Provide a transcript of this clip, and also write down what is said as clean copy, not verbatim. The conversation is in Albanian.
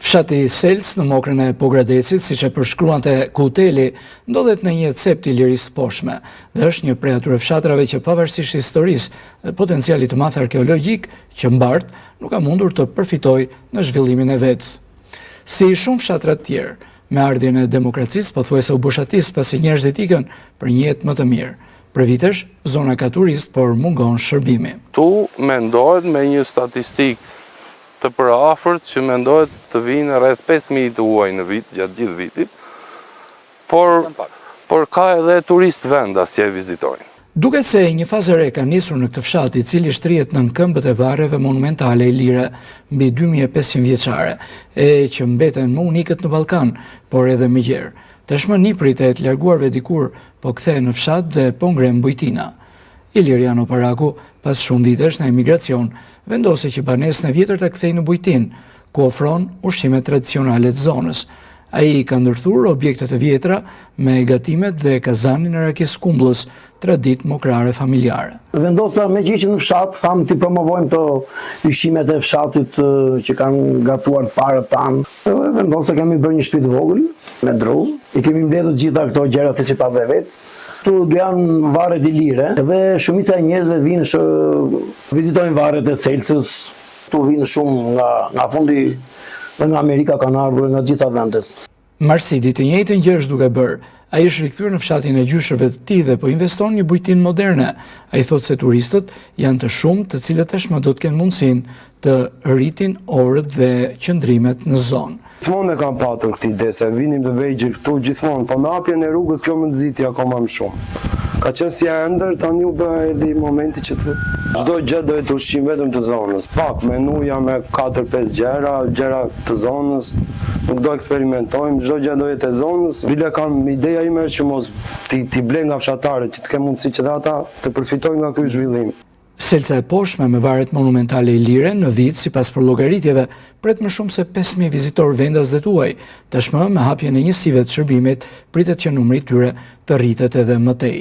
Fshati Sels në mokrën e Pogradecit, siç e përshkruante Kuteli, ndodhet në një cep të lirisë poshme dhe është një prej atyre fshatrave që pavarësisht historisë dhe potencialit të madh arkeologjik që mbart, nuk ka mundur të përfitojë në zhvillimin e vet. Si shumë fshatra të tjerë, me ardhjen e demokracisë pothuajse u boshatis pasi njerëzit ikën për një jetë më të mirë. Për vitesh, zona ka turist, por mungon shërbimi. Tu mendohet me një statistikë të përafërt që mendohet të vinë rreth 5.000 të huaj në vit, gjatë gjithë vitit, por ka edhe turist vendas që e vizitojnë. Duket se një fazë re ka nisur në këtë fshat, i cili shtrihet nën këmbët e varreve monumentale ilire mbi 2500 vjeçare, e që mbeten më unikët në Ballkan, por edhe më gjerë. Tashmë niprit e të larguarve dikur po kthehen në fshat dhe po ngren bujtina. Iliriano Paraku, pas shumë vitesh në emigracion, vendosi që banesën e vjetër të kthejë në bujtin, ku ofron ushqimet tradicionale të zonës. Ai ka ndërthur objekte të vjetra me gatimet dhe kazanin e rakisë skumbullës, traditë mokrare familjare. Vendosa me që ishim në fshat, thamë të promovojmë të ushqimet e fshatit që kanë gatuar të parët tanë. Vendosa kemi bërë një shtëpi të vogël me dru, i kemi mbledhur gjitha këto gjëra që pa dhe vetë. Tu janë varret ilire dhe shumica e njerëzve vinë vizitojnë varret e Celsës. Tu vinë shumë nga fundi dhe nga Amerika kanë ardhur nga gjitha vendet. Marsidi të njëjtën gjë është duke bërë. Ai është rikthyer në fshatin e gjyshërve të tij dhe po investon një bujtin moderne. Ai thotë se turistët janë të shumtë, të cilët tashmë do të kenë mundësinë të rritin orët dhe qëndrimet në zonë. Gjithmonë e kam patur këtë ide se vinim të vegjël këtu gjithmonë, po me hapjen e rrugës kjo më nxiti akoma më shumë. Ka qenë si ëndër, tani u bë erdhi momenti që çdo gjë do të ushqim vetëm të zonës. Pak menuja me 4-5 gjëra të zonës. Nuk do eksperimentojmë, çdo gjë do jetë e zonës. Bile kam ideja ime që mos ti ble nga fshatarët, që të kenë mundësi që ata të përfitojnë nga ky zhvillim. Selca e poshtme me varret monumentale ilire në vit, sipas përllogaritjeve, pret më shumë se 5000 vizitorë vendas dhe tuaj. Tashmë me hapjen e njësive të shërbimit, pritet që numri i tyre të rritet edhe më tej.